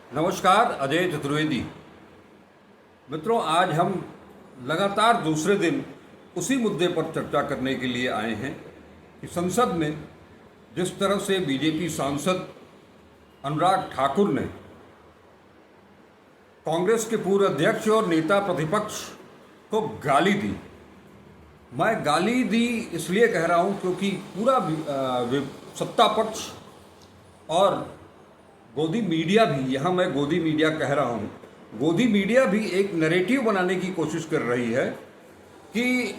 नमस्कार, अजय चतुर्वेदी। मित्रों, आज हम लगातार दूसरे दिन उसी मुद्दे पर चर्चा करने के लिए आए हैं कि संसद में जिस तरह से बीजेपी सांसद अनुराग ठाकुर ने कांग्रेस के पूर्व अध्यक्ष और नेता प्रतिपक्ष को गाली दी। मैं गाली दी इसलिए कह रहा हूं क्योंकि पूरा सत्ता पक्ष और गोदी मीडिया भी, यहाँ मैं गोदी मीडिया कह रहा हूँ, गोदी मीडिया भी एक नैरेटिव बनाने की कोशिश कर रही है कि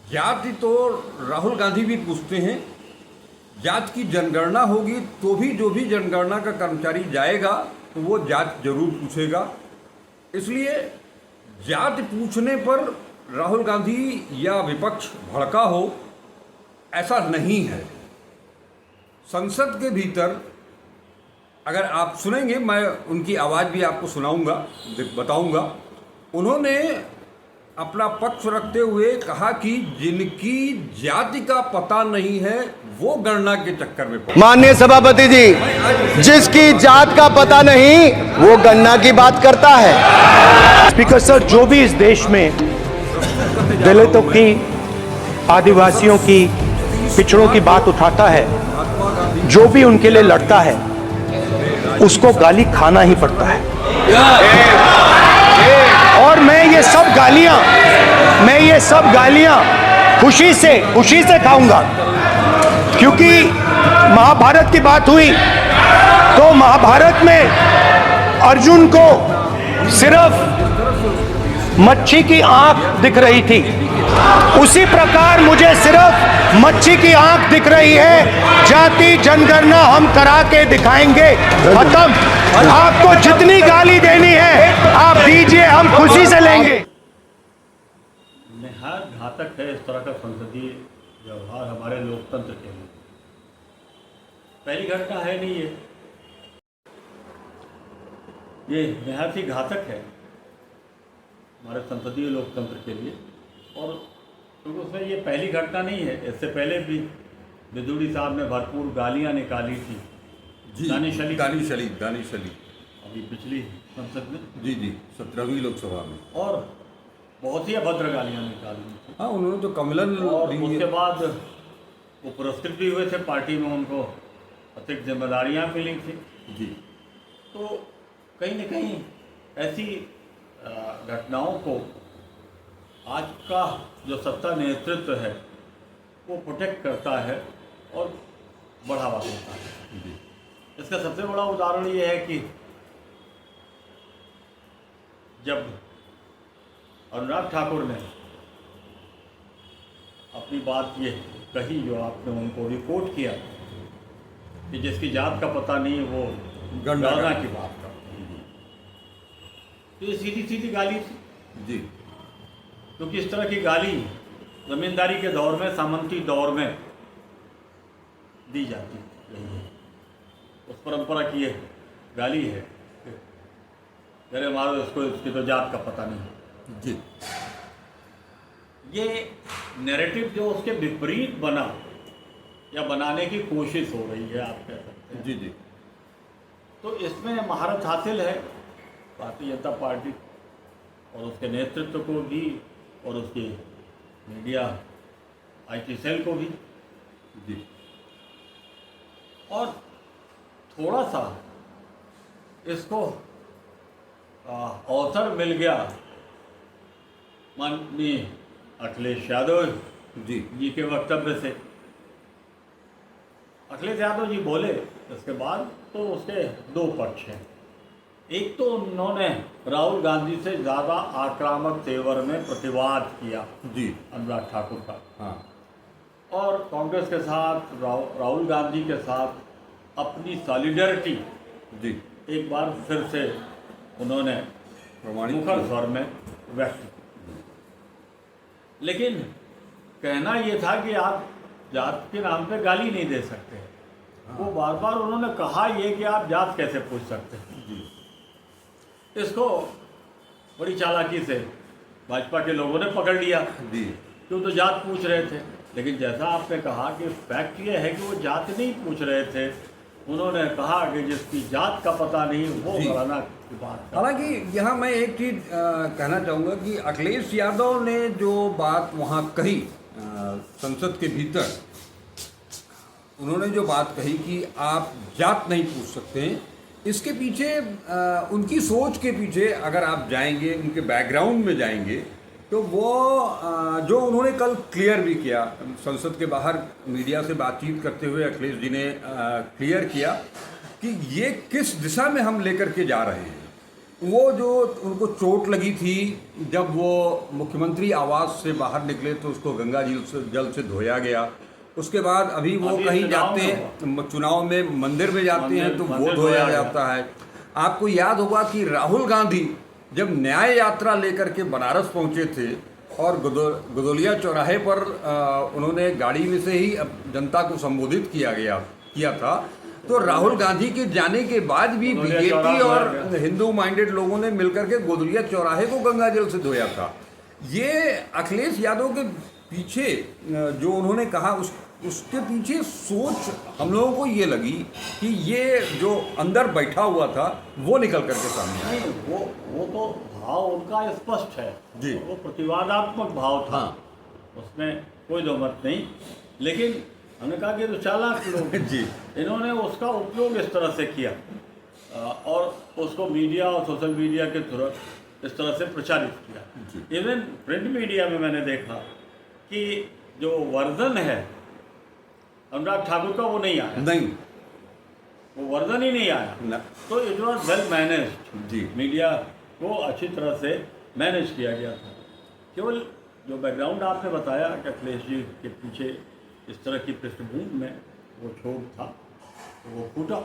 जाति तो राहुल गांधी भी पूछते हैं, जात की जनगणना होगी तो भी जो भी जनगणना का कर्मचारी जाएगा तो वो जात जरूर पूछेगा। इसलिए जात पूछने पर राहुल गांधी या विपक्ष भड़का हो, ऐसा नहीं है। संसद के भीतर अगर आप सुनेंगे, मैं उनकी आवाज़ भी आपको सुनाऊंगा, बताऊंगा। उन्होंने अपना पक्ष रखते हुए कहा कि जिनकी जाति का पता नहीं है वो गणना के चक्कर में पड़े। माननीय सभापति जी, जिसकी जात का पता नहीं वो गणना की बात करता है। स्पीकर सर, जो भी इस देश में दलितों की, आदिवासियों की, पिछड़ों की बात उठाता है, जो भी उनके लिए लड़ता है, उसको गाली खाना ही पड़ता है। और मैं ये सब गालियां खुशी से खाऊंगा, क्योंकि महाभारत की बात हुई तो महाभारत में अर्जुन को सिर्फ मच्छी की आंख दिख रही थी, उसी प्रकार मुझे सिर्फ मच्छी की आंख दिख रही है। जाति जनगणना हम करा के दिखाएंगे, खत्म। आपको जितनी गाली देनी है आप दीजिए, हम खुशी से लेंगे। निहायत घातक है इस तरह का संसदीय व्यवहार हमारे लोकतंत्र के लिए। पहली घटना है नहीं ये निहायत ही घातक है हमारे संसदीय लोकतंत्र के लिए। और क्योंकि उसमें ये पहली घटना नहीं है, इससे पहले भी बिदुड़ी साहब ने भरपूर गालियां निकाली थी। दानिशली अभी पिछली संसद में, जी 17वीं लोकसभा में, और बहुत ही अभद्र गालियां निकाली थी। हाँ, उन्होंने तो कमलन, और उसके बाद वो पुरस्कृत भी हुए थे, पार्टी में उनको अतिरिक्त जिम्मेदारियां मिली थी जी। तो कहीं न कहीं ऐसी घटनाओं को आज का जो सत्ता नेतृत्व है वो प्रोटेक्ट करता है और बढ़ावा देता है जी। इसका सबसे बड़ा उदाहरण ये है कि जब अनुराग ठाकुर ने अपनी बात ये कही, जो आपने उनको भी कोट किया कि जिसकी जात का पता नहीं वो गणना की बात करता, तो ये सीधी सीधी गाली थी जी। क्योंकि इस तरह की गाली जमींदारी के दौर में, सामंती दौर में दी जाती रही है। उस परंपरा की ये गाली है, अरे हमारे उसको इसकी तो जात का पता नहीं जी। ये नैरेटिव जो उसके विपरीत बना या बनाने की कोशिश हो रही है, आप कह सकते हैं जी। तो इसमें महारत हासिल है भारतीय जनता पार्टी और उसके नेतृत्व को भी और उसकी मीडिया IT सेल को भी जी। और थोड़ा सा इसको अवसर मिल गया माननीय अखिलेश यादव जी के वक्तव्य से। अखिलेश यादव जी बोले, इसके बाद तो उसके दो पक्ष हैं। एक तो उन्होंने राहुल गांधी से ज़्यादा आक्रामक तेवर में प्रतिवाद किया जी अनुराग ठाकुर का, हाँ, और कांग्रेस के साथ, राहुल गांधी के साथ अपनी सॉलिडरिटी जी एक बार फिर से उन्होंने मुखर स्वर में व्यक्त की। लेकिन कहना ये था कि आप जात के नाम पे गाली नहीं दे सकते। हाँ। वो बार बार उन्होंने कहा ये कि आप जात कैसे पूछ सकते हैं। इसको बड़ी चालाकी से भाजपा के लोगों ने पकड़ लिया जी। क्यों, तो जात पूछ रहे थे। लेकिन जैसा आपने कहा कि फैक्ट ये है कि वो जात नहीं पूछ रहे थे, उन्होंने कहा कि जिसकी जात का पता नहीं वो जी। घराना की बात कर। हालांकि यहाँ मैं एक चीज़ कहना चाहूँगा कि अखिलेश यादव ने जो बात वहाँ कही संसद के भीतर, उन्होंने जो बात कही कि आप जात नहीं पूछ सकते हैं, इसके पीछे उनकी सोच के पीछे अगर आप जाएंगे, उनके बैकग्राउंड में जाएंगे, तो वो जो उन्होंने कल क्लियर भी किया संसद के बाहर मीडिया से बातचीत करते हुए, अखिलेश जी ने क्लियर किया कि ये किस दिशा में हम लेकर के जा रहे हैं। वो जो उनको चोट लगी थी जब वो मुख्यमंत्री आवास से बाहर निकले तो उसको गंगा जल से धोया गया। उसके बाद अभी वो अभी कहीं चुनाव जाते हैं, चुनाव में मंदिर में जाते हैं तो वो मंदिर धोया धोया जाता है। आपको याद होगा कि राहुल गांधी जब न्याय यात्रा लेकर के बनारस पहुंचे थे और गदोलिया चौराहे पर उन्होंने गाड़ी में से ही जनता को संबोधित किया था, तो राहुल गांधी के जाने के बाद भी गदोलिया बीजेपी चौराहा और हिंदू माइंडेड लोगों ने मिलकर के गदोलिया चौराहे को गंगा जल से धोया था। ये अखिलेश यादव के पीछे जो उन्होंने कहा उसके पीछे सोच हम लोगों को ये लगी कि ये जो अंदर बैठा हुआ था वो निकल करके सामने आया। नहीं, वो तो भाव उनका स्पष्ट है जी। वो प्रतिवादात्मक भाव था। हाँ। उसमें कोई दो मत नहीं, लेकिन हमने कहा कि तो चालाक लोग जी। इन्होंने उसका उपयोग इस तरह से किया और उसको मीडिया और सोशल मीडिया के थ्रू इस तरह से प्रचारित किया। इवन प्रिंट मीडिया में मैंने देखा कि जो वर्जन है अनुराग ठाकुर का वो नहीं आया, नहीं, वो वर्जन ही नहीं आया। न, तो इट वॉज वेल मैनेज्ड। जी। मीडिया को अच्छी तरह से मैनेज किया गया था। केवल जो बैकग्राउंड आपने बताया कि अखिलेश जी के पीछे इस तरह की पृष्ठभूमि में वो छोड़ था, तो वो फूटा,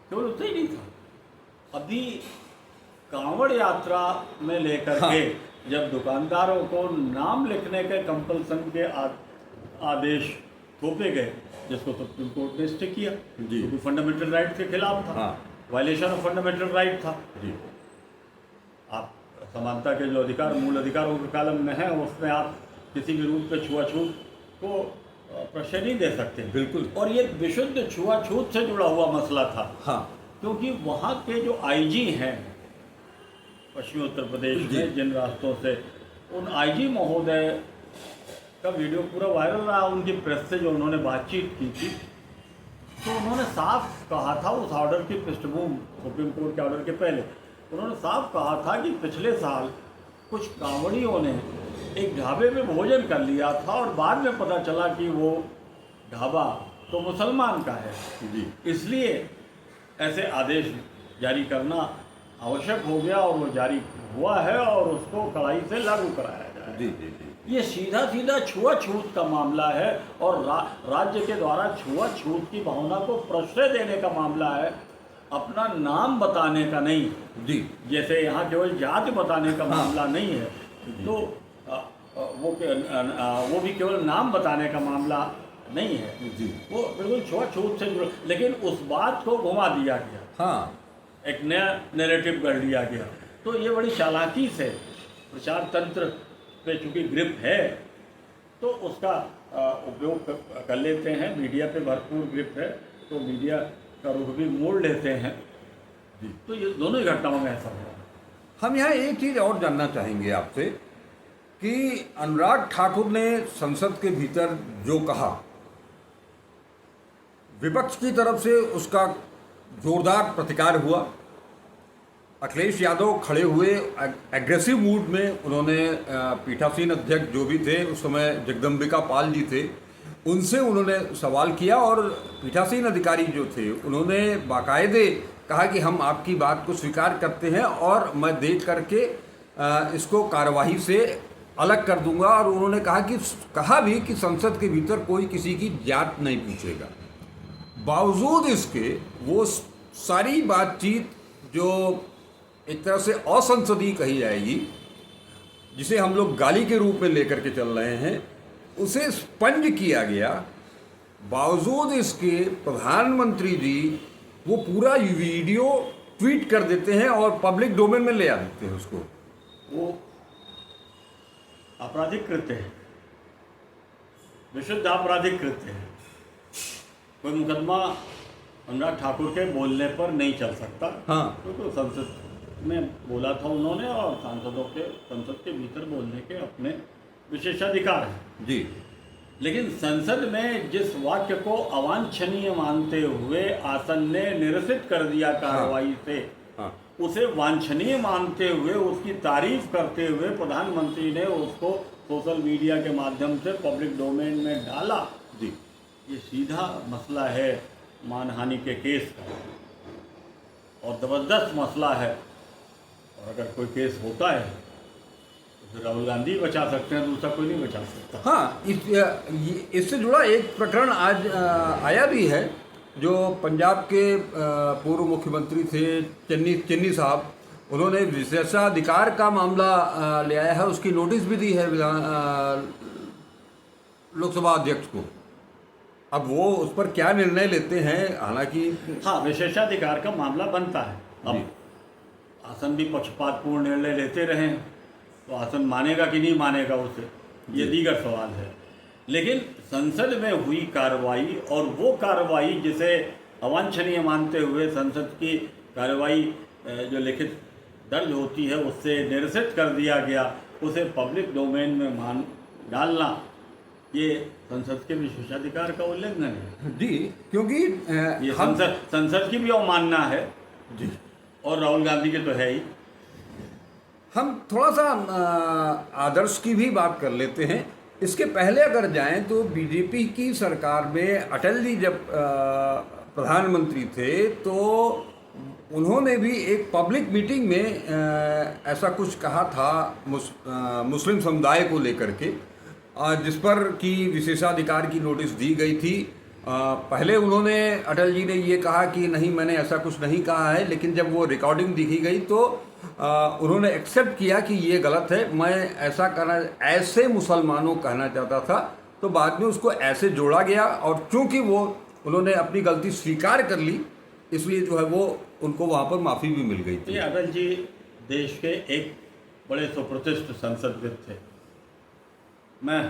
केवल उतना ही नहीं था। अभी कांवड़ यात्रा में लेकर हाँ। के जब दुकानदारों को नाम लिखने के कंपल्सन के आदेश थोपे गए, जिसको सुप्रीम कोर्ट ने स्टे किया, जी। जो फंडामेंटल राइट के खिलाफ था, हाँ। वायलेशन ऑफ फंडामेंटल राइट था। जी। आप समानता के जो अधिकार, मूल अधिकारों के कालम में है, उसमें आप किसी भी रूप में छुआछूत को प्रश्रय नहीं दे सकते। बिल्कुल। और ये विशुद्ध छुआछूत से जुड़ा हुआ मसला था। हाँ। क्योंकि वहाँ के जो आईजी हैं पश्चिमी उत्तर प्रदेश जी। में जिन रास्तों से, उन आईजी महोदय का वीडियो पूरा वायरल रहा। उनकी प्रेस से जो उन्होंने बातचीत की थी, तो उन्होंने साफ कहा था उस ऑर्डर की पृष्ठभूमि, सुप्रीम कोर्ट के ऑर्डर के पहले उन्होंने साफ कहा था कि पिछले साल कुछ कांवड़ियों ने एक ढाबे में भोजन कर लिया था और बाद में पता चला कि वो ढाबा तो मुसलमान का है, जी। इसलिए ऐसे आदेश जारी करना आवश्यक हो गया और वो जारी हुआ है और उसको कड़ाई से लागू कराया जाए। जी जी जी। ये सीधा सीधा छुआछूत का मामला है और राज्य के द्वारा छुआछूत की भावना को प्रश्रय देने का मामला है, अपना नाम बताने का नहीं। जी। जैसे यहाँ केवल जाति बताने का मामला नहीं है, तो वो भी केवल नाम बताने का मामला नहीं है। जी। वो बिल्कुल छुआछूत से जुड़ा, लेकिन उस बात को घुमा दिया गया, हाँ। एक नया नैरेटिव कर दिया गया। तो ये बड़ी चालाकी से प्रचार तंत्र पे चूँकि ग्रिप है तो उसका उपयोग कर लेते हैं। मीडिया पे भरपूर ग्रिप है तो मीडिया का रुख भी मोड़ लेते हैं। तो ये दोनों ही घटनाओं में ऐसा हुआ। हम यहाँ एक चीज़ और जानना चाहेंगे आपसे कि अनुराग ठाकुर ने संसद के भीतर जो कहा, विपक्ष की तरफ से उसका जोरदार प्रतिकार हुआ। अखिलेश यादव खड़े हुए एग्रेसिव मूड में, उन्होंने पीठासीन अध्यक्ष जो भी थे उस समय जगदम्बिका पाल जी थे, उनसे उन्होंने सवाल किया और पीठासीन अधिकारी जो थे उन्होंने बाकायदे कहा कि हम आपकी बात को स्वीकार करते हैं और मैं देख करके इसको कार्यवाही से अलग कर दूंगा। और उन्होंने कहा भी कि संसद के भीतर कोई किसी की जात नहीं पूछेगा। बावजूद इसके वो सारी बातचीत जो एक तरह से असंसदीय कही जाएगी, जिसे हम लोग गाली के रूप में लेकर के चल रहे हैं, उसे स्पंज किया गया। बावजूद इसके प्रधानमंत्री जी वो पूरा वीडियो ट्वीट कर देते हैं और पब्लिक डोमेन में ले आ देते हैं उसको। वो आपराधिक कृत्य है, विशुद्ध आपराधिक कृत्य है। कोई मुकदमा अनुराग ठाकुर के बोलने पर नहीं चल सकता। हाँ। तो संसद में बोला था उन्होंने, और सांसदों के संसद के भीतर बोलने के अपने विशेषाधिकार हैं। जी। लेकिन संसद में जिस वाक्य को अवांछनीय मानते हुए आसन ने निरसित कर दिया कार्रवाई से, हाँ। उसे वांछनीय मानते हुए उसकी तारीफ करते हुए प्रधानमंत्री ने उसको सोशल मीडिया के माध्यम से पब्लिक डोमेन में डाला। जी। ये सीधा मसला है मानहानि के केस का, और ज़बरदस्त मसला है। और अगर कोई केस होता है तो फिर राहुल गांधी बचा सकते हैं, दूसरा कोई नहीं बचा सकता। हाँ, इससे जुड़ा एक प्रकरण आज आया भी है। जो पंजाब के पूर्व मुख्यमंत्री थे चन्नी साहब, उन्होंने विशेषाधिकार का मामला ले आया है, उसकी नोटिस भी दी है लोकसभा अध्यक्ष को। अब वो उस पर क्या निर्णय लेते हैं, हालांकि हाँ, विशेषाधिकार का मामला बनता है। अब आसन भी पक्षपातपूर्ण निर्णय लेते रहें तो आसन मानेगा कि नहीं मानेगा उसे, ये दीगर सवाल है। लेकिन संसद में हुई कार्रवाई, और वो कार्रवाई जिसे अवांछनीय मानते हुए संसद की कार्रवाई जो लिखित दर्ज होती है उससे निरसित कर दिया गया, उसे पब्लिक डोमेन में मान डालना, ये संसद के विशेषाधिकार का उल्लंघन है। जी, क्योंकि ये संसद की भी अवमानना है जी, और राहुल गांधी के तो है ही। हम थोड़ा सा आदर्श की भी बात कर लेते हैं। इसके पहले अगर जाएं तो बीजेपी की सरकार में अटल जी जब प्रधानमंत्री थे तो उन्होंने भी एक पब्लिक मीटिंग में ऐसा कुछ कहा था मुस्लिम समुदाय को लेकर के, जिस पर कि विशेषाधिकार की नोटिस दी गई थी। पहले उन्होंने अटल जी ने ये कहा कि नहीं, मैंने ऐसा कुछ नहीं कहा है, लेकिन जब वो रिकॉर्डिंग दिखी गई तो उन्होंने एक्सेप्ट किया कि ये गलत है, मैं ऐसा करना, ऐसे मुसलमानों कहना चाहता था। तो बाद में उसको ऐसे जोड़ा गया, और चूंकि वो उन्होंने अपनी गलती स्वीकार कर ली, इसलिए जो है वो उनको वहाँ पर माफ़ी भी मिल गई थी। अटल जी देश के एक बड़े सुप्रतिष्ठित संसदविद थे। मैं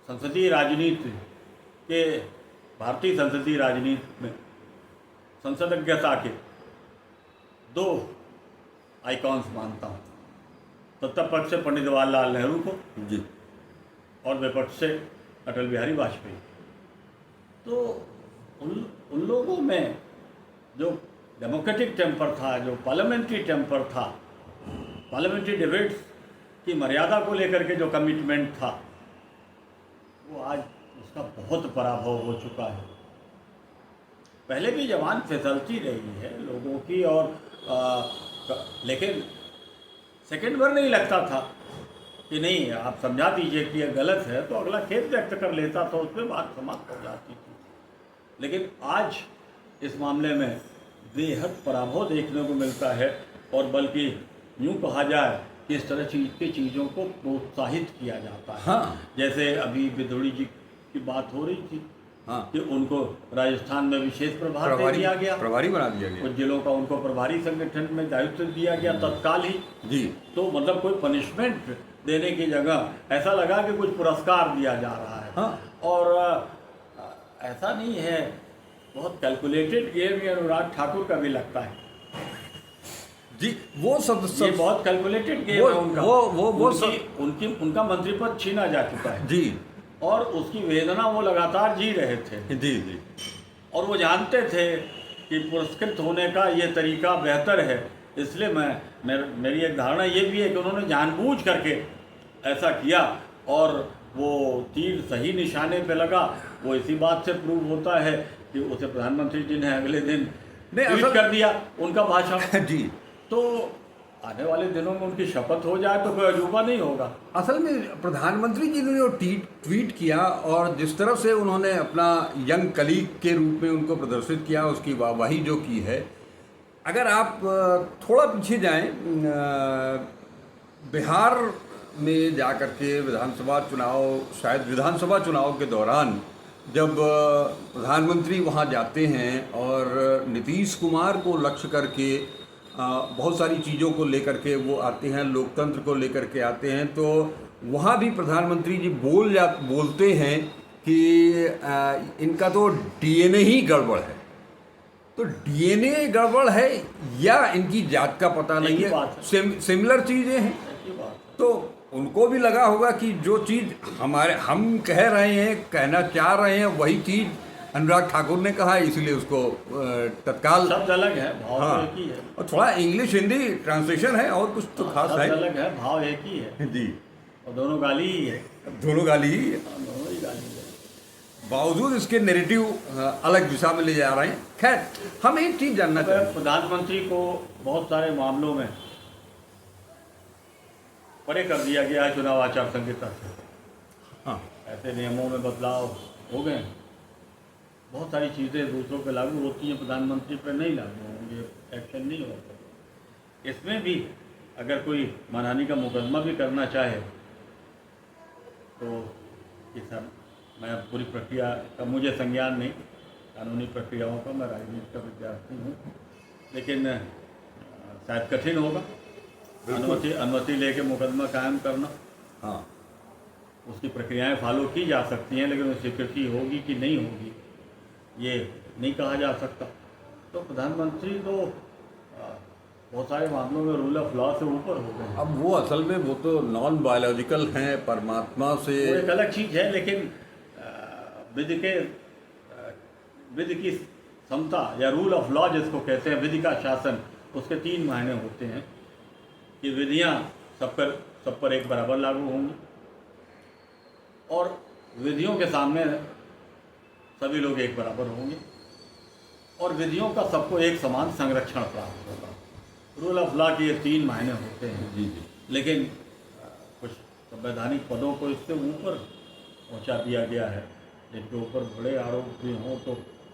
संसदीय राजनीति के, भारतीय संसदीय राजनीति में संसदज्ञता के दो आइकॉन्स मानता हूँ। सत्ता पक्ष से पंडित जवाहरलाल नेहरू को जी, और विपक्ष से अटल बिहारी वाजपेयी। तो उन लोगों में जो डेमोक्रेटिक टेम्पर था, जो पार्लियामेंट्री टेम्पर था, पार्लियामेंट्री डिबेट्स की मर्यादा को लेकर के जो कमिटमेंट था, वो आज उसका बहुत पराभव हो चुका है। पहले भी जबान फिसलती रही है लोगों की, और लेकिन सेकंड भर नहीं लगता था कि नहीं आप समझा दीजिए कि यह गलत है, तो अगला खेद व्यक्त कर लेता था, उस पर बात समाप्त हो जाती थी। लेकिन आज इस मामले में बेहद पराभव देखने को मिलता है, और बल्कि यूँ कहा जाए कि इस तरह की चीज़ों को प्रोत्साहित किया जाता है। हाँ। जैसे अभी विदुड़ी जी की बात हो रही थी, हाँ, कि उनको राजस्थान में विशेष प्रभार दे दिया गया, प्रभारी बना दिया गया, कुछ जिलों का उनको प्रभारी संगठन में दायित्व दिया गया तत्काल ही। जी। तो मतलब कोई पनिशमेंट देने की जगह ऐसा लगा कि कुछ पुरस्कार दिया जा रहा है। हाँ। और ऐसा नहीं है, बहुत कैलकुलेटेड गेम ये अनुराग ठाकुर का भी लगता है जी। वो सब ये बहुत कैलकुलेटेड गेम है उनका। उनका मंत्री पद छीना जा चुका है जी, और उसकी वेदना वो लगातार जी रहे थे। जी जी। और वो जानते थे कि पुरस्कृत होने का ये तरीका बेहतर है, इसलिए मेरी एक धारणा ये भी है कि उन्होंने जानबूझ करके ऐसा किया, और वो तीर सही निशाने पे लगा। वो इसी बात से प्रूव होता है कि उसे प्रधानमंत्री जी ने अगले दिन ट्वीट कर दिया उनका भाषण। जी। तो आने वाले दिनों में उनकी शपथ हो जाए तो कोई अजूबा नहीं होगा। असल में प्रधानमंत्री जी ने जो ट्वीट किया, और जिस तरह से उन्होंने अपना यंग कलीग के रूप में उनको प्रदर्शित किया, उसकी वाहवाही जो की है, अगर आप थोड़ा पीछे जाएं, बिहार में जा कर के विधानसभा चुनाव, शायद विधानसभा चुनाव के दौरान जब प्रधानमंत्री वहाँ जाते हैं और नीतीश कुमार को लक्ष्य करके बहुत सारी चीज़ों को लेकर के वो आते हैं, लोकतंत्र को लेकर के आते हैं, तो वहाँ भी प्रधानमंत्री जी बोलते हैं कि इनका तो डीएनए ही गड़बड़ है। तो डीएनए गड़बड़ है या इनकी जात का पता एक नहीं ही है, बात है। सिमिलर चीजें हैं। ऐसी बात है। तो उनको भी लगा होगा कि जो चीज हम कह रहे हैं, कहना चाह रहे हैं, वही चीज अनुराग ठाकुर ने कहा, इसलिए उसको तत्काल। शब्द अलग है, भाव हाँ, तो एक ही है। और थोड़ा इंग्लिश हिंदी ट्रांसलेशन है और कुछ तो खास शब्द है अलग है, भाव एक ही है जी। और दोनों गाली ही है। दोनों गाली ही है। दोनों ही गाली है। बावजूद इसके नैरेटिव अलग दिशा में ले जा रहे हैं। खैर, हम एक चीज जानना चाहते हैं। प्रधानमंत्री को बहुत सारे मामलों में परे कर दिया गया है चुनाव आचार संहिता से। हाँ, ऐसे नियमों में बदलाव हो गए। बहुत सारी चीज़ें दूसरों पे लागू होती हैं, प्रधानमंत्री पर नहीं लागू होंगे, एक्शन नहीं होता। इसमें भी अगर कोई मानहानि का मुकदमा भी करना चाहे तो कि सर, मैं पूरी प्रक्रिया का मुझे संज्ञान नहीं, कानूनी प्रक्रियाओं का, मैं राजनीति का विद्यार्थी हूँ, लेकिन शायद कठिन होगा अनुमति लेके मुकदमा कायम करना। हाँ, उसकी प्रक्रियाएं फॉलो की जा सकती हैं, लेकिन उसकी स्वीकृति होगी कि नहीं होगी ये नहीं कहा जा सकता। तो प्रधानमंत्री तो बहुत सारे मामलों में रूल ऑफ लॉ से ऊपर हो गए हैं। अब वो असल में वो तो नॉन बायोलॉजिकल हैं, परमात्मा से। वो एक अलग चीज़ है, लेकिन विधि की समता या रूल ऑफ लॉ जिसको कहते हैं, विधि का शासन, उसके 3 मायने होते हैं कि विधियाँ सब पर एक बराबर लागू होंगी और विधियों के सामने सभी लोग एक बराबर होंगे और विधियों का सबको एक समान संरक्षण प्राप्त होगा। रूल ऑफ लॉ के ये 3 मायने होते हैं। जी जी। लेकिन कुछ संवैधानिक पदों को इससे ऊपर पहुंचा दिया गया है, जिनके ऊपर बड़े आरोप भी हों तो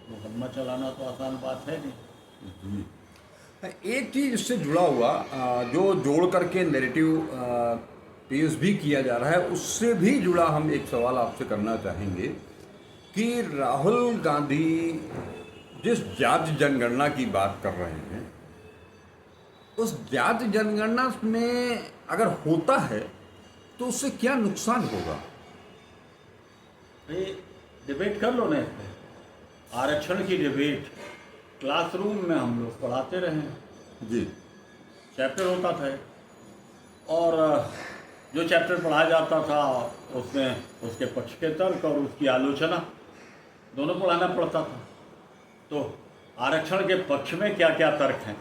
मुकदमा चलाना तो आसान बात है नहीं। एक चीज इससे जुड़ा हुआ जो जोड़ करके नैरेटिव पेश भी किया जा रहा है, उससे भी जुड़ा हम एक सवाल आपसे करना चाहेंगे कि राहुल गांधी जिस जाति जनगणना की बात कर रहे हैं, उस जाति जनगणना में अगर होता है तो उससे क्या नुकसान होगा? ये डिबेट कर लो ना इसमें। आरक्षण की डिबेट क्लासरूम में हम लोग पढ़ाते रहे हैं। जी। चैप्टर होता था और जो चैप्टर पढ़ाया जाता था उसमें उसके पक्ष के तर्क और उसकी आलोचना दोनों पढ़ाना पड़ता था। तो आरक्षण के पक्ष में क्या क्या तर्क हैं,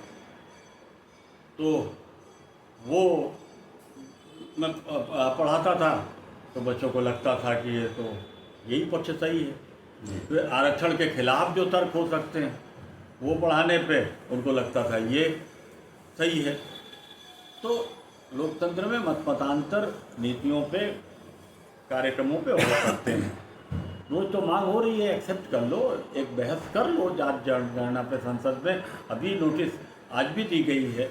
तो वो मैं पढ़ाता था तो बच्चों को लगता था कि ये तो यही पक्ष सही है। फिर आरक्षण के खिलाफ जो तर्क हो सकते हैं वो पढ़ाने पे उनको लगता था ये सही है। तो लोकतंत्र में मतमतांतर नीतियों पे, कार्यक्रमों पे हो सकते हैं। रोज तो मांग हो रही है, एक्सेप्ट कर लो, एक बहस कर लो जाति जनगणना पे संसद में। अभी नोटिस आज भी दी गई है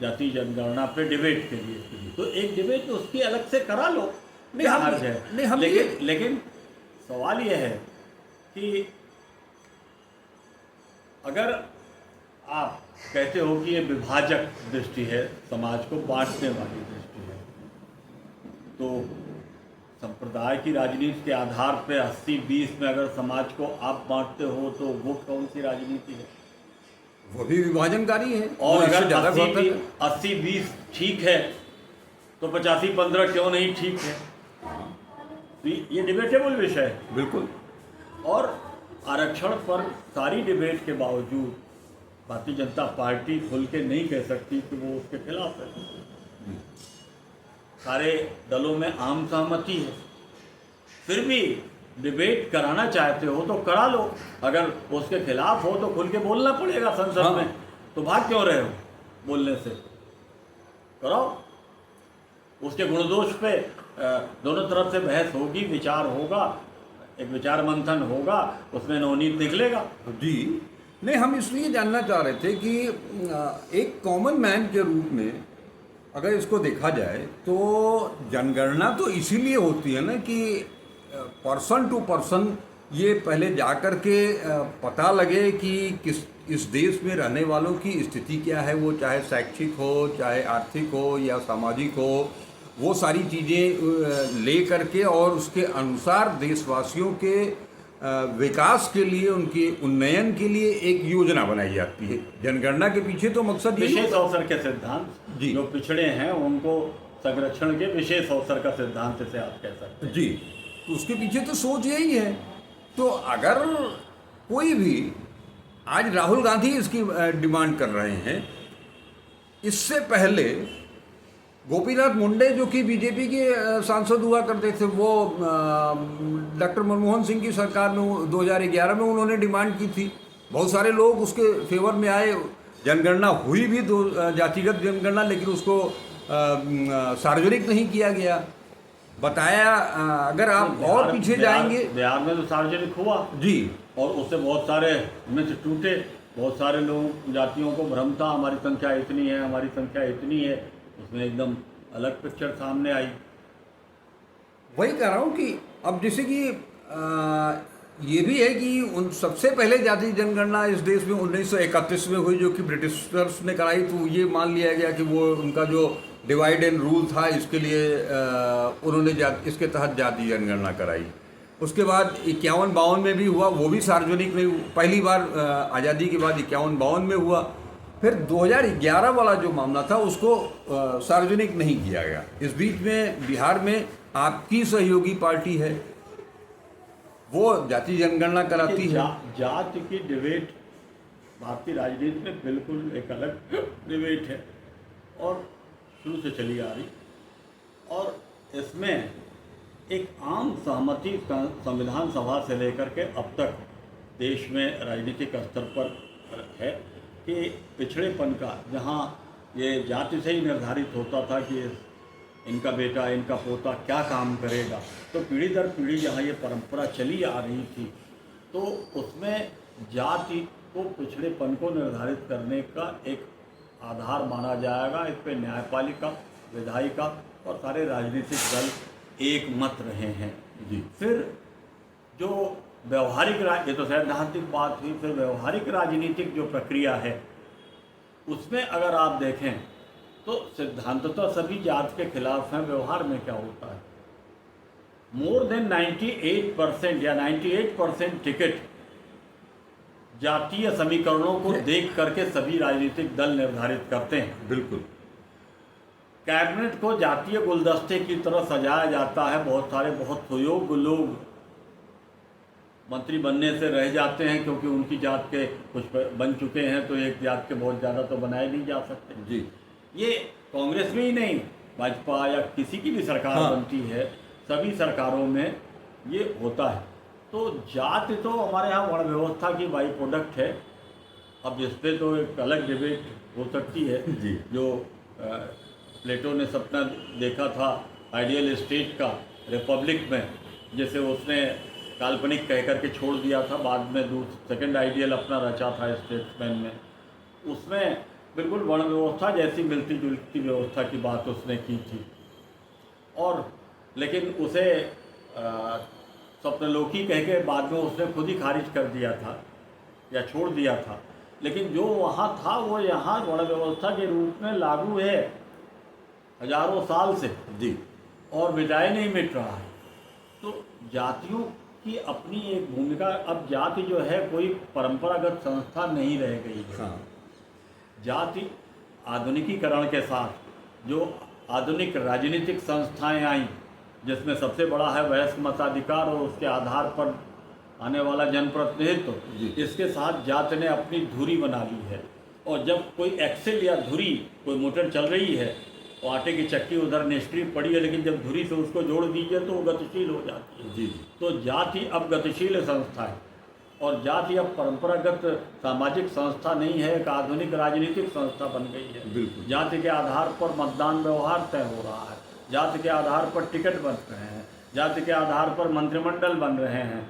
जाति जनगणना पे डिबेट के लिए, तो एक डिबेट उसकी अलग से करा लो, नहीं हम हर्ज है। नहीं हम लेकिन सवाल यह है कि अगर आप कहते हो कि ये विभाजक दृष्टि है, समाज को बांटने वाली दृष्टि है, तो संप्रदाय की राजनीति के आधार पे 80-20 में अगर समाज को आप बांटते हो तो वो कौन सी राजनीति है? वो भी विभाजनकारी है। और इससे अगर ज़्यादा घातक है। 80-20 ठीक है तो 85-15 क्यों नहीं ठीक है? तो ये डिबेटेबल विषय है। बिल्कुल। और आरक्षण पर सारी डिबेट के बावजूद भारतीय जनता पार्टी खुल के नहीं कह सकती कि वो उसके खिलाफ है। सारे दलों में आम सहमति है, फिर भी डिबेट कराना चाहते हो तो करा लो। अगर उसके खिलाफ हो तो खुल के बोलना पड़ेगा संसद हाँ। में, तो भाग क्यों रहे हो बोलने से? कराओ। उसके गुणदोष पे दोनों तरफ से बहस होगी, विचार होगा, एक विचार मंथन होगा, उसमें नवनीत निकलेगा। जी नहीं, हम इसलिए जानना चाह रहे थे कि एक कॉमन मैन के रूप में अगर इसको देखा जाए तो जनगणना तो इसीलिए होती है ना कि पर्सन टू पर्सन ये पहले जाकर के पता लगे कि किस इस देश में रहने वालों की स्थिति क्या है, वो चाहे शैक्षिक हो, चाहे आर्थिक हो या सामाजिक हो, वो सारी चीज़ें ले करके और उसके अनुसार देशवासियों के विकास के लिए, उनके उन्नयन के लिए एक योजना बनाई जाती है। जनगणना के पीछे तो मकसद यही विशेष होता है। अवसर के सिद्धांत, जी। जो पिछड़े हैं उनको संरक्षण के विशेष अवसर का सिद्धांत से आप कह सकते हैं। जी, तो उसके पीछे तो सोच यही है। तो अगर कोई भी, आज राहुल गांधी इसकी डिमांड कर रहे हैं, इससे पहले गोपीनाथ मुंडे जो कि बीजेपी के सांसद हुआ करते थे, वो डॉक्टर मनमोहन सिंह की सरकार में 2011 में उन्होंने डिमांड की थी। बहुत सारे लोग उसके फेवर में आए, जनगणना हुई भी, जातिगत जनगणना, लेकिन उसको सार्वजनिक नहीं किया गया, बताया। अगर आप और पीछे जाएंगे, बिहार में तो सार्वजनिक हुआ जी, और उससे बहुत सारे मिथ टूटे, बहुत सारे लोग, जातियों को भ्रम था, हमारी संख्या इतनी है, हमारी संख्या इतनी है, उसमें एकदम अलग पिक्चर सामने आई। वही कह रहा हूँ कि अब जैसे कि ये भी है कि उन सबसे पहले जाति जनगणना इस देश में 1931 में हुई, जो कि ब्रिटिशर्स ने कराई। तो ये मान लिया गया कि वो उनका जो डिवाइड एंड रूल था, इसके लिए उन्होंने इसके तहत जाति जनगणना कराई। उसके बाद 51-52 में भी हुआ, वो भी सार्वजनिक नहीं, पहली बार आज़ादी के बाद 51-52 में हुआ। फिर 2011 वाला जो मामला था उसको सार्वजनिक नहीं किया गया। इस बीच में बिहार में आपकी सहयोगी पार्टी है, वो जाति जनगणना कराती है। जाति की डिबेट भारतीय राजनीति में बिल्कुल एक अलग डिबेट है और शुरू से चली आ रही, और इसमें एक आम सहमति संविधान सभा से लेकर के अब तक देश में राजनीतिक स्तर पर है कि पिछड़ेपन का, जहाँ ये जाति से ही निर्धारित होता था कि इनका बेटा, इनका पोता क्या काम करेगा, तो पीढ़ी दर पीढ़ी जहाँ ये परंपरा चली आ रही थी, तो उसमें जाति को, पिछड़ेपन को निर्धारित करने का एक आधार माना जाएगा। इस पर न्यायपालिका, विधायिका और सारे राजनीतिक दल एक मत रहे हैं। जी, फिर जो व्यवहारिक, ये तो सैद्धांतिक बात हुई, फिर व्यवहारिक राजनीतिक जो प्रक्रिया है उसमें अगर आप देखें तो सिद्धांततः सभी जात के खिलाफ हैं। व्यवहार में क्या होता है, मोर देन 98% या 98% टिकट जातीय समीकरणों को देख करके सभी राजनीतिक दल निर्धारित करते हैं। बिल्कुल, कैबिनेट को जातीय गुलदस्ते की तरह सजाया जाता है। बहुत सारे बहुत सुयोग्य लोग मंत्री बनने से रह जाते हैं क्योंकि उनकी जात के कुछ बन चुके हैं, तो एक जात के बहुत ज़्यादा तो बनाए नहीं जा सकते। जी, ये कांग्रेस में ही नहीं, भाजपा या किसी की भी सरकार बनती है, सभी सरकारों में ये होता है। तो जाति तो हमारे यहाँ वर्ण व्यवस्था की बाई प्रोडक्ट है। अब इस पर तो एक अलग डिबेट हो सकती है। जी, जो प्लेटो ने सपना देखा था आइडियल स्टेट का रिपब्लिक में, जैसे उसने काल्पनिक कह करके छोड़ दिया था, बाद में सेकंड आइडियल अपना रचा था स्टेट्समैन में, उसमें बिल्कुल वर्ण व्यवस्था जैसी मिलती जुलती व्यवस्था की बात उसने की थी। और लेकिन उसे स्वप्नलोकी कह के बाद में उसने खुद ही खारिज कर दिया था या छोड़ दिया था। लेकिन जो वहाँ था वो यहाँ वर्ण व्यवस्था के रूप में लागू है हजारों साल से। जी, और मिटाए नहीं मिट रहा है। तो जातियों की अपनी एक भूमिका। अब जाति जो है कोई परंपरागत संस्था नहीं रह गई है। हाँ, जाति आधुनिकीकरण के साथ जो आधुनिक राजनीतिक संस्थाएं आई, जिसमें सबसे बड़ा है वयस्क मताधिकार और उसके आधार पर आने वाला जनप्रतिनिधित्व, इसके साथ जाति ने अपनी धुरी बना ली है। और जब कोई एक्सेल या धुरी, कोई मोटर चल रही है, तो आटे की चक्की उधर निष्क्रिय पड़ी है, लेकिन जब धुरी से उसको जोड़ दीजिए तो वो गतिशील हो जाती है। जी, तो जाति अब गतिशील संस्था है और जाति अब परंपरागत सामाजिक संस्था नहीं है, एक आधुनिक राजनीतिक संस्था बन गई है। बिल्कुल। जाति के आधार पर मतदान व्यवहार तय हो रहा है, जाति के आधार पर टिकट बन रहे हैं, जाति के आधार पर मंत्रिमंडल बन रहे हैं।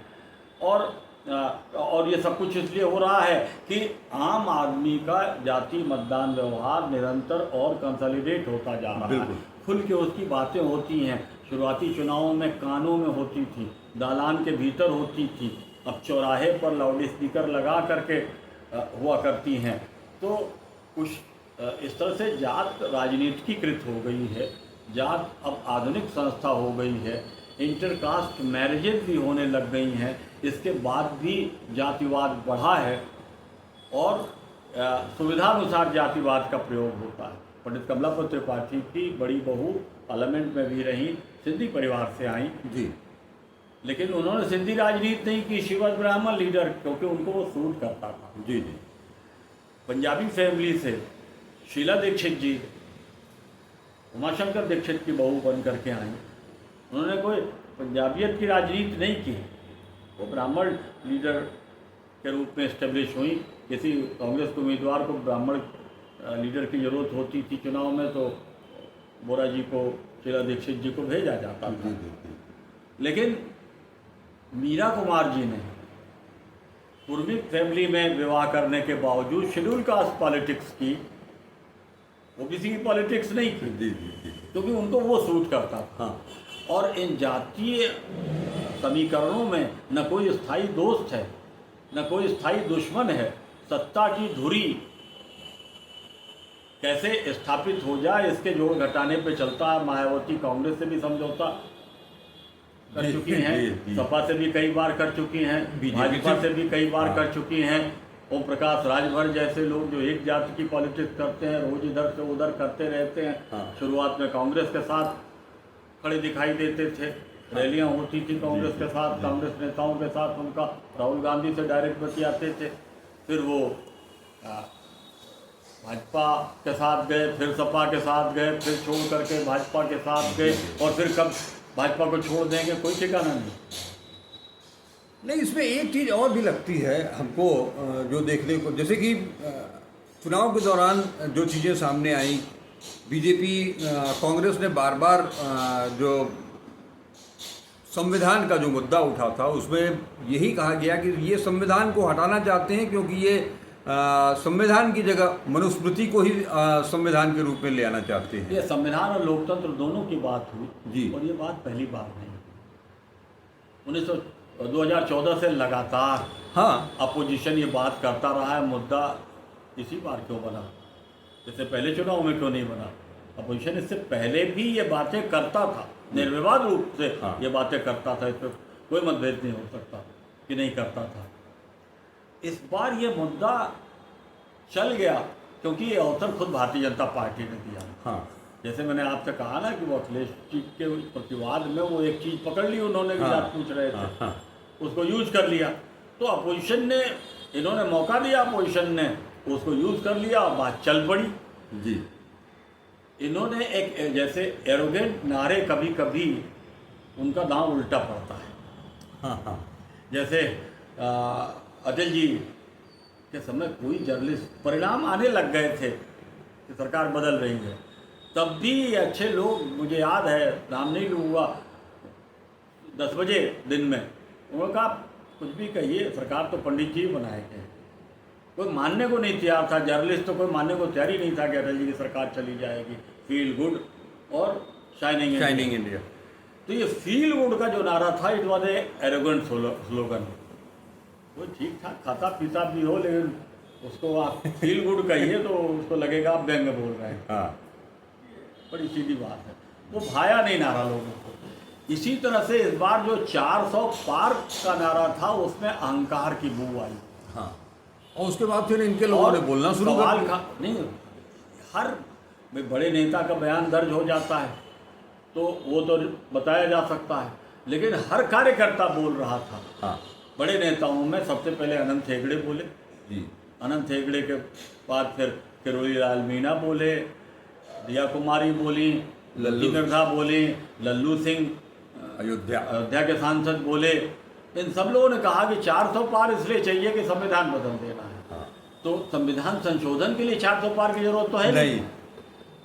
और ये सब कुछ इसलिए हो रहा है कि आम आदमी का जाति मतदान व्यवहार निरंतर और कंसोलिडेट होता जा रहा है। खुल के उसकी बातें होती हैं। शुरुआती चुनावों में कानों में होती थी, दालान के भीतर होती थी, अब चौराहे पर लाउड स्पीकर लगा करके हुआ करती हैं। तो कुछ इस तरह से जात राजनीतिकीकृत हो गई है, जात अब आधुनिक संस्था हो गई है। इंटरकास्ट मैरिजेज भी होने लग गई हैं। इसके बाद भी जातिवाद बढ़ा है और सुविधानुसार जातिवाद का प्रयोग होता है। पंडित कमलापत त्रिपाठी की बड़ी बहू पार्लियामेंट में भी रही, सिंधी परिवार से आई जी लेकिन उन्होंने सिंधी राजनीति नहीं की, शी वॉज ब्राह्मण लीडर, क्योंकि उनको वो सूट करता था। जी जी पंजाबी फैमिली से शीला दीक्षित जी उमाशंकर दीक्षित की बहू बन करके आई। उन्होंने कोई पंजाबियत की राजनीति नहीं की, वो ब्राह्मण लीडर के रूप में इस्टेब्लिश हुई। किसी कांग्रेस के उम्मीदवार को ब्राह्मण लीडर की ज़रूरत होती थी चुनाव में तो बोरा जी को, शीला दीक्षित जी को भेजा जाता था। लेकिन मीरा कुमार जी ने पूर्वी फैमिली में विवाह करने के बावजूद शेड्यूल कास्ट पॉलिटिक्स की, ओबीसी की पॉलिटिक्स नहीं की, जी जी क्योंकि उनको वो सूट करता था। हाँ और इन जातीय समीकरणों में न कोई स्थायी दोस्त है न कोई स्थायी दुश्मन है। सत्ता की धुरी कैसे स्थापित हो जाए इसके जोड़ घटाने पे चलता है। मायावती कांग्रेस से भी समझौता कर चुकी हैं, सपा से भी कई बार कर चुकी हैं, भाजपा से भी कई बार कर चुकी हैं। ओम प्रकाश राजभर जैसे लोग जो एक जाति की पॉलिटिक्स करते हैं, रोज इधर से उधर करते रहते हैं। शुरुआत में कांग्रेस के साथ खड़े दिखाई देते थे, रैलियां होती थी कांग्रेस के साथ, कांग्रेस नेताओं के साथ उनका, राहुल गांधी से डायरेक्ट बतियाते थे। फिर वो भाजपा के साथ गए, फिर सपा के साथ गए, फिर छोड़ करके भाजपा के साथ गए और फिर कब भाजपा को छोड़ देंगे कोई ठिकाना नहीं। नहीं, इसमें एक चीज़ और भी लगती है हमको जो देखने को, जैसे कि चुनाव के दौरान जो चीज़ें सामने आई, बीजेपी कांग्रेस ने बार बार जो संविधान का जो मुद्दा उठा था उसमें यही कहा गया कि ये संविधान को हटाना चाहते हैं क्योंकि ये संविधान की जगह मनुस्मृति को ही संविधान के रूप में ले आना चाहते हैं। ये संविधान और लोकतंत्र दोनों की बात हुई जी। और ये बात पहली बार नहीं, 2014 से लगातार हाँ अपोजिशन ये बात करता रहा है। मुद्दा इसी बार क्यों बना, इससे पहले चुनाव में क्यों नहीं बना? अपोजिशन इससे पहले भी ये बातें करता था, निर्विवाद रूप से हाँ। ये बातें करता था, इस पर कोई मतभेद नहीं हो सकता कि नहीं करता था। इस बार ये मुद्दा चल गया क्योंकि ये अवसर खुद भारतीय जनता पार्टी ने दिया। हाँ जैसे मैंने आपसे कहा ना कि वो अखिलेश जी के प्रतिवाद में वो एक चीज़ पकड़ ली उन्होंने, भी आप पूछ रहे थे, हाँ। उसको यूज कर लिया। तो अपोजिशन ने, इन्होंने मौका दिया, अपोजिशन ने उसको यूज कर लिया और बात चल पड़ी जी। इन्होंने एक जैसे एरोगेंट नारे कभी कभी उनका दांव उल्टा पड़ता है। हाँ हाँ जैसे अटल जी के समय कोई जर्नलिस्ट, परिणाम आने लग गए थे कि सरकार बदल रही है, तब भी अच्छे लोग, मुझे याद है, नाम नहीं लूँगा, 10 बजे दिन में उन्होंने कहा कुछ भी कहिए, सरकार तो पंडित जी बनाए गए। कोई मानने को नहीं तैयार था, जर्नलिस्ट तो कोई मानने को तैयार ही नहीं था कि अटल जी की सरकार चली जाएगी। फील गुड और शाइनिंग इंडिया। तो ये फील गुड का जो नारा था, it was a arrogant slogan. वो ठीक ठाक खाता पीता भी हो, लेकिन उसको आप फील गुड कहिए तो उसको लगेगा आप व्यंग बोल रहे हैं। हाँ बड़ी सीधी बात है, वो भाया नहीं नारा लोगों को। इसी तरह से इस बार जो 400 पार का नारा था उसमें अहंकार की बू आई। हाँ, और उसके बाद फिर इनके लोगों ने बोलना शुरू कर दिया। नहीं, हर बड़े नेता का बयान दर्ज हो जाता है तो वो तो बताया जा सकता है, लेकिन हर कार्यकर्ता बोल रहा था। हाँ बड़े नेताओं में सबसे पहले अनंत हेगड़े बोले जी। अनंत हेगड़े के बाद फिर किरोड़ी लाल मीणा बोले, दिया कुमारी बोली, लल्लू मिर्धा बोली, लल्लू सिंह अयोध्या के सांसद बोले। इन सब लोगों ने कहा कि 400 पार इसलिए चाहिए कि संविधान बदल देना है। हाँ। तो संविधान संशोधन के लिए 400 पार की जरूरत तो है नहीं।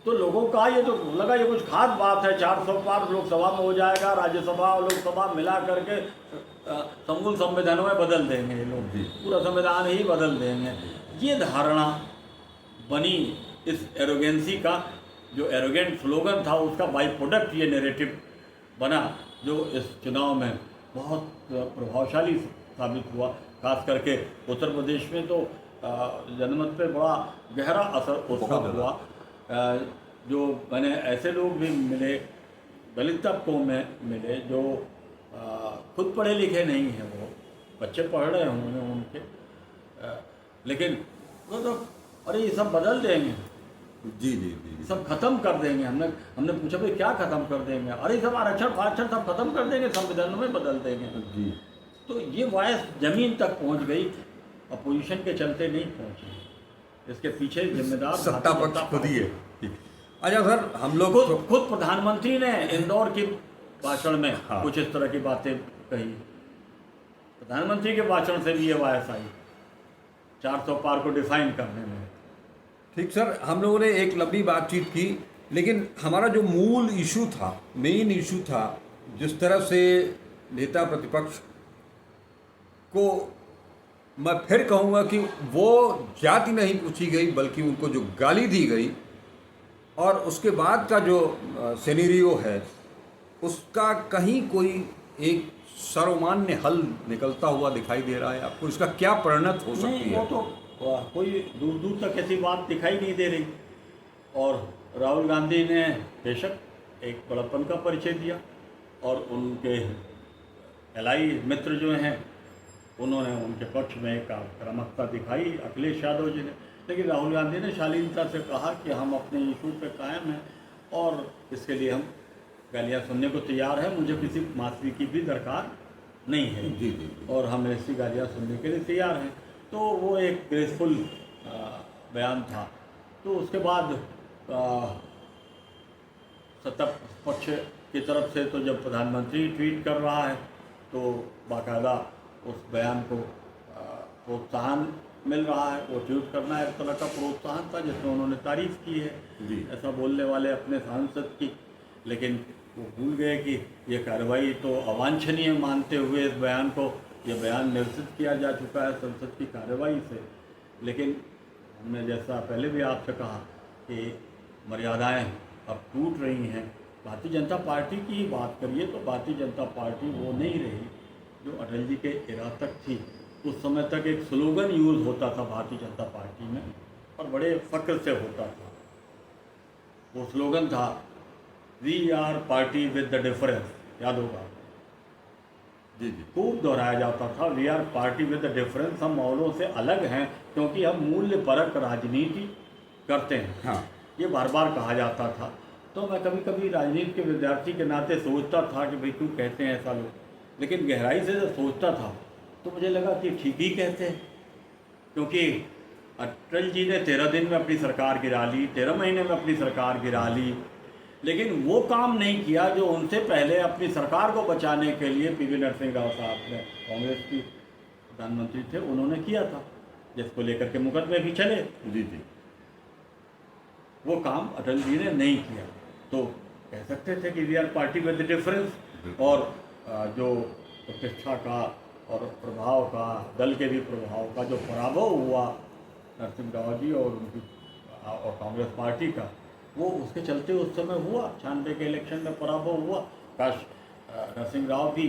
तो लोगों का ये तो लगा ये कुछ खास बात है, 400 पार लोकसभा में हो जाएगा, राज्यसभा और लोकसभा मिला करके समूल संविधानों में बदल देंगे ये लोग, पूरा संविधान ही बदल देंगे। ये धारणा बनी इस एरोगेंसी का, जो एरोगेंट स्लोगन था उसका बाई प्रोडक्ट ये नैरेटिव बना, जो इस चुनाव में बहुत प्रभावशाली साबित हुआ। खास करके उत्तर प्रदेश में तो जनमत पे बड़ा गहरा असर उसका हुआ। जो मैंने ऐसे लोग भी मिले, दलित तबकों में मिले, जो खुद पढ़े लिखे नहीं हैं, वो बच्चे पढ़ रहे होंगे उनके, लेकिन वो तो अरे ये सब बदल देंगे, जी जी जी ये सब खत्म कर देंगे। हमने पूछा भाई क्या खत्म कर देंगे? अरे सब आरक्षण सब खत्म कर देंगे, संविधान में बदल देंगे। जी। तो ये वॉइस जमीन तक पहुंच गई, अपोजिशन के चलते नहीं पहुंची। इसके पीछे जिम्मेदार सत्ता पक्ष खुद ही है। अच्छा सर, हम लोग खुद प्रधानमंत्री ने इंदौर के भाषण में हाँ। कुछ इस तरह की बातें कही। प्रधानमंत्री के भाषण से भी ये वॉइस आई 400 पार को डिफाइन करने में। ठीक सर, हम लोगों ने एक लंबी बातचीत की, लेकिन हमारा जो मूल इशू था, मेन इशू था, जिस तरह से नेता प्रतिपक्ष को मैं फिर कहूँगा कि वो जाति नहीं पूछी गई, बल्कि उनको जो गाली दी गई और उसके बाद का जो सिनेरियो है उसका कहीं कोई एक सर्वमान्य हल निकलता हुआ दिखाई दे रहा है आपको? इसका क्या परिणत हो सकती नहीं, है? वो तो कोई दूर दूर तक ऐसी बात दिखाई नहीं दे रही। और राहुल गांधी ने बेशक एक बड़प्पन का परिचय दिया और उनके एलाई मित्र जो हैं उन्होंने उनके पक्ष में एक आक्रामकता दिखाई, अखिलेश यादव जी ने। लेकिन राहुल गांधी ने शालीनता से कहा कि हम अपने इशू पे कायम हैं और इसके लिए हम गालियाँ सुनने को तैयार हैं, मुझे किसी माफी की भी दरकार नहीं है जी जी जी। और हम ऐसी गालियाँ सुनने के लिए तैयार हैं। तो वो एक ग्रेसफुल बयान था। तो उसके बाद सत्ता पक्ष की तरफ से तो जब प्रधानमंत्री ट्वीट कर रहा है तो बाकायदा उस बयान को प्रोत्साहन मिल रहा है। वो ट्वीट करना एक तरह का प्रोत्साहन था जिसमें उन्होंने तारीफ की है जी। ऐसा बोलने वाले अपने सांसद की। लेकिन वो भूल गए कि ये कार्रवाई तो अवांछनीय मानते हुए इस बयान को, ये बयान निरसित किया जा चुका है संसद की कार्रवाई से। लेकिन हमने जैसा पहले भी आपसे कहा कि मर्यादाएं अब टूट रही हैं। भारतीय जनता पार्टी की बात करिए तो भारतीय जनता पार्टी वो नहीं रही जो अटल जी के इरा तक थी। उस समय तक एक स्लोगन यूज़ होता था भारतीय जनता पार्टी में और बड़े फ़ख्र से होता था। वो स्लोगन था we are party with the difference, याद होगा जी जी। खूब दोहराया जाता था we are party with the difference, हम औरों से अलग हैं क्योंकि हम मूल्य परक राजनीति करते हैं। हाँ। ये बार बार कहा जाता था। तो मैं कभी कभी राजनीति के विद्यार्थी के नाते सोचता था कि भाई क्यों कहते हैं ऐसा लोग, लेकिन गहराई से जब सोचता था तो मुझे लगा कि ठीक ही कहते हैं। क्योंकि अटल जी ने 13 दिन में अपनी सरकार गिरा ली, 13 महीने में अपनी सरकार गिरा ली, लेकिन वो काम नहीं किया जो उनसे पहले अपनी सरकार को बचाने के लिए पीवी नरसिंह राव साहब ने, कांग्रेस की प्रधानमंत्री थे, उन्होंने किया था, जिसको लेकर के मुकदमे भी चले। जी जी। वो काम अटल जी ने नहीं किया। तो कह सकते थे कि we are party with the difference. और जो प्रतिष्ठा का और प्रभाव का, दल के भी प्रभाव का जो पराभव हुआ नरसिंह राव जी और उनकी और कांग्रेस पार्टी का, वो उसके चलते उस समय हुआ। 96 के इलेक्शन में पराभव हुआ। काश नरसिंह राव भी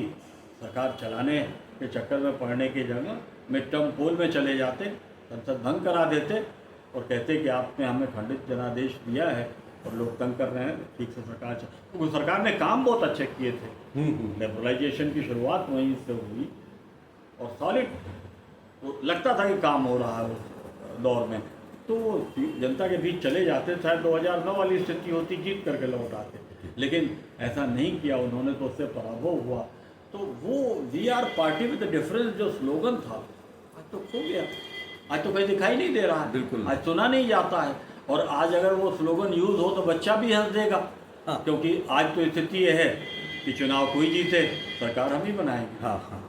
सरकार चलाने के चक्कर में पड़ने की जगह मिड टर्म पोल में चले जाते, संसद भंग करा देते और कहते कि आपने हमें खंडित जनादेश दिया है और लोग तंग कर रहे हैं, ठीक से सरकार तो सरकार ने काम बहुत अच्छे किए थे। लिबरलाइजेशन की शुरुआत वहीं से हुई और सॉलिड लगता था कि काम हो रहा है उस दौर में। तो जनता के बीच चले जाते, शायद 2009 वाली स्थिति होती, जीत करके लौट आते, लेकिन ऐसा नहीं किया उन्होंने, तो उससे पराभव हुआ। तो वो we are party with the difference जो स्लोगन था आज तो खो गया, आज तो कहीं दिखाई नहीं दे रहा है, बिल्कुल। आज सुना नहीं जाता है। और आज अगर वो स्लोगन यूज़ हो तो बच्चा भी हंस देगा। हाँ। क्योंकि आज तो स्थिति यह है कि चुनाव कोई जीते सरकार हम ही बनाएंगे। हाँ हाँ,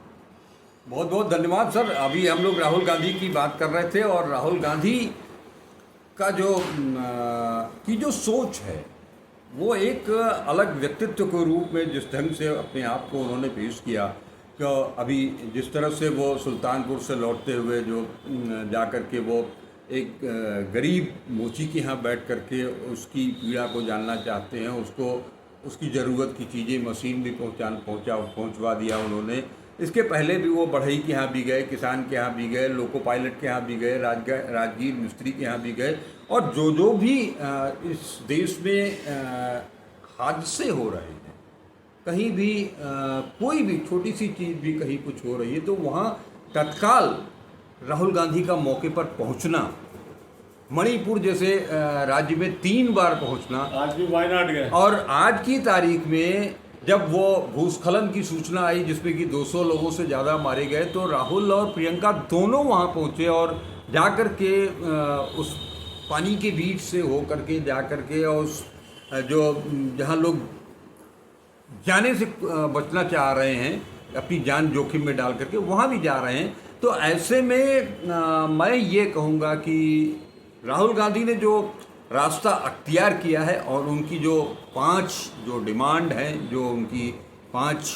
बहुत बहुत धन्यवाद सर। अभी हम लोग राहुल गांधी की बात कर रहे थे और राहुल गांधी का जो सोच है वो एक अलग व्यक्तित्व के रूप में जिस ढंग से अपने आप को उन्होंने पेश किया, कि अभी जिस तरह से वो सुल्तानपुर से लौटते हुए जो जा कर के वो एक गरीब मोची के यहाँ बैठ कर के उसकी पीड़ा को जानना चाहते हैं, उसको उसकी ज़रूरत की चीज़ें, मशीन भी पहुँचवा दिया उन्होंने। इसके पहले भी वो बढ़ई के यहाँ भी गए, किसान के यहाँ भी गए, लोको पायलट के यहाँ भी गए, राजगीर मिस्त्री के यहाँ भी गए। और जो भी इस देश में हादसे हो रहे हैं, कहीं भी कोई भी छोटी सी चीज़ भी कहीं कुछ हो रही है तो वहाँ तत्काल राहुल गांधी का मौके पर पहुँचना, मणिपुर जैसे राज्य में 3 बार पहुँचना, आज भी वायनाड गए और आज की तारीख में जब वो भूस्खलन की सूचना आई जिसमें कि 200 लोगों से ज़्यादा मारे गए, तो राहुल और प्रियंका दोनों वहाँ पहुँचे और जाकर के उस पानी के बीच से हो करके जाकर के और उस जो जहाँ लोग जाने से बचना चाह रहे हैं, अपनी जान जोखिम में डाल करके वहाँ भी जा रहे हैं। तो ऐसे में मैं ये कहूँगा कि राहुल गांधी ने जो रास्ता अख्तियार किया है और उनकी जो 5 जो डिमांड हैं, जो उनकी 5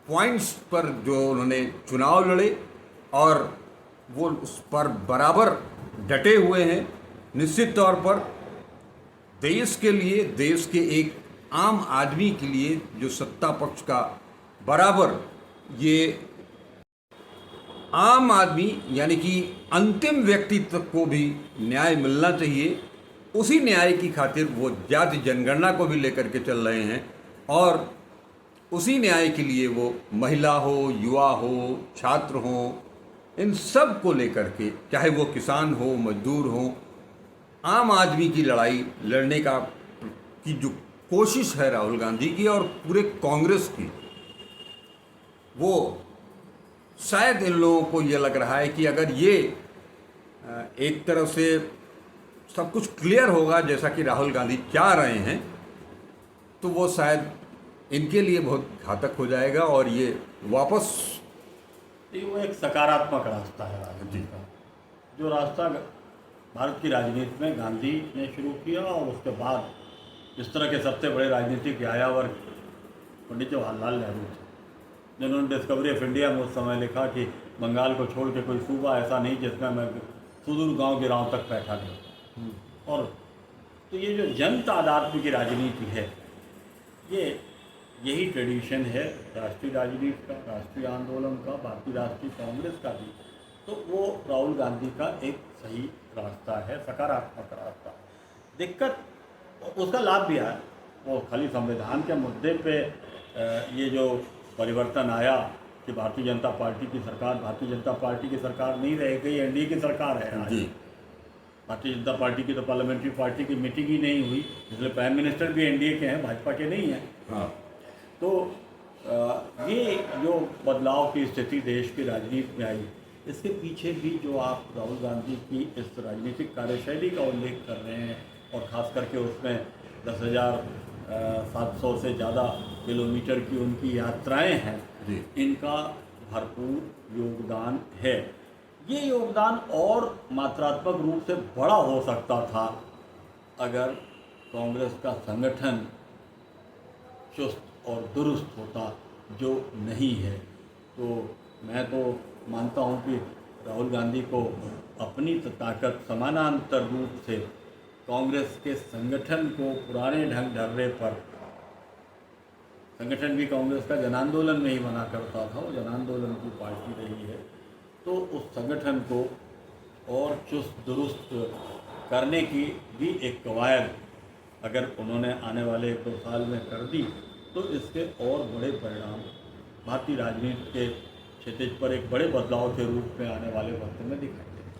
पॉइंट्स पर जो उन्होंने चुनाव लड़े और वो उस पर बराबर डटे हुए हैं, निश्चित तौर पर देश के लिए, देश के एक आम आदमी के लिए जो सत्ता पक्ष का बराबर ये आम आदमी यानी कि अंतिम व्यक्ति तक को भी न्याय मिलना चाहिए, उसी न्याय की खातिर वो जाति जनगणना को भी लेकर के चल रहे हैं और उसी न्याय के लिए वो महिला हो, युवा हो, छात्र हो, इन सब को लेकर के, चाहे वो किसान हो, मजदूर हो, आम आदमी की लड़ाई लड़ने की जो कोशिश है राहुल गांधी की और पूरे कांग्रेस की, वो शायद इन लोगों को ये लग रहा है कि अगर ये एक तरफ से सब कुछ क्लियर होगा जैसा कि राहुल गांधी चाह रहे हैं, तो वो शायद इनके लिए बहुत घातक हो जाएगा और ये वापस वो एक सकारात्मक रास्ता है राजनीति का, जो रास्ता भारत की राजनीति में गांधी ने शुरू किया और उसके बाद इस तरह के सबसे बड़े राजनीतिक यायावर पंडित जवाहरलाल नेहरू थे, जिन्होंने डिस्कवरी ऑफ इंडिया में उस समय लिखा कि बंगाल को छोड़ के कोई सूबा ऐसा नहीं जिसमें मैं सुदूर गांव गिराव तक बैठा नहीं। और तो ये जो जन तादात्म्य की राजनीति है, ये यही ट्रेडिशन है राष्ट्रीय राजनीति का, राष्ट्रीय आंदोलन का, भारतीय राष्ट्रीय कांग्रेस का भी। तो वो राहुल गांधी का एक सही रास्ता है, सकारात्मक रास्ता। दिक्कत उसका लाभ भी है, वो खाली संविधान के मुद्दे पे ये जो परिवर्तन आया कि भारतीय जनता पार्टी की सरकार भारतीय जनता पार्टी की सरकार नहीं रह गई, एनडीए की सरकार है आज। भारतीय जनता पार्टी की तो पार्लियामेंट्री पार्टी की मीटिंग ही नहीं हुई, इसलिए प्राइम मिनिस्टर भी एनडीए के हैं, भाजपा के नहीं हैं। हाँ। तो ये जो बदलाव की स्थिति देश की राजनीति में आई, इसके पीछे भी जो आप राहुल गांधी की इस राजनीतिक कार्यशैली का उल्लेख कर रहे हैं और ख़ास करके उसमें 10,700 से ज़्यादा किलोमीटर की उनकी यात्राएं हैं, इनका भरपूर योगदान है। ये योगदान और मात्रात्मक रूप से बड़ा हो सकता था अगर कांग्रेस का संगठन चुस्त और दुरुस्त होता, जो नहीं है। तो मैं तो मानता हूँ कि राहुल गांधी को अपनी ताकत समानांतर रूप से कांग्रेस के संगठन को पुराने ढंग ढर्रे पर, संगठन भी कांग्रेस का जन आंदोलन में ही बना करता था, वो जन आंदोलन की पार्टी रही है, तो उस संगठन को और चुस्त दुरुस्त करने की भी एक कवायद अगर उन्होंने आने वाले 1-2 साल में कर दी, तो इसके और बड़े परिणाम भारतीय राजनीति के क्षितिज पर एक बड़े बदलाव के रूप में आने वाले वक्त में दिखाई देंगे।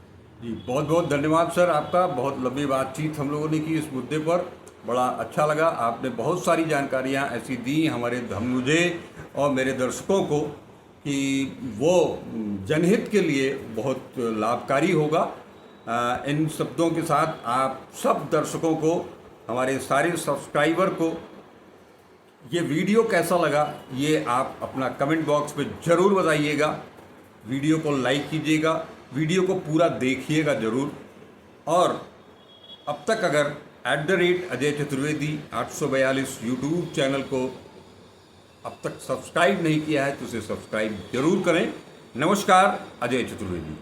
जी, बहुत बहुत धन्यवाद सर आपका। बहुत लंबी बातचीत हम लोगों ने की इस मुद्दे पर, बड़ा अच्छा लगा। आपने बहुत सारी जानकारियां ऐसी दी मुझे और मेरे दर्शकों को कि वो जनहित के लिए बहुत लाभकारी होगा। इन शब्दों के साथ आप सब दर्शकों को, हमारे सारे सब्सक्राइबर को ये वीडियो कैसा लगा, ये आप अपना कमेंट बॉक्स में ज़रूर बताइएगा। वीडियो को लाइक कीजिएगा, वीडियो को पूरा देखिएगा ज़रूर। और अब तक अगर @अजय चतुर्वेदी 842 यूट्यूब चैनल को अब तक सब्सक्राइब नहीं किया है तो उसे सब्सक्राइब जरूर करें। नमस्कार, अजय चतुर्वेदी।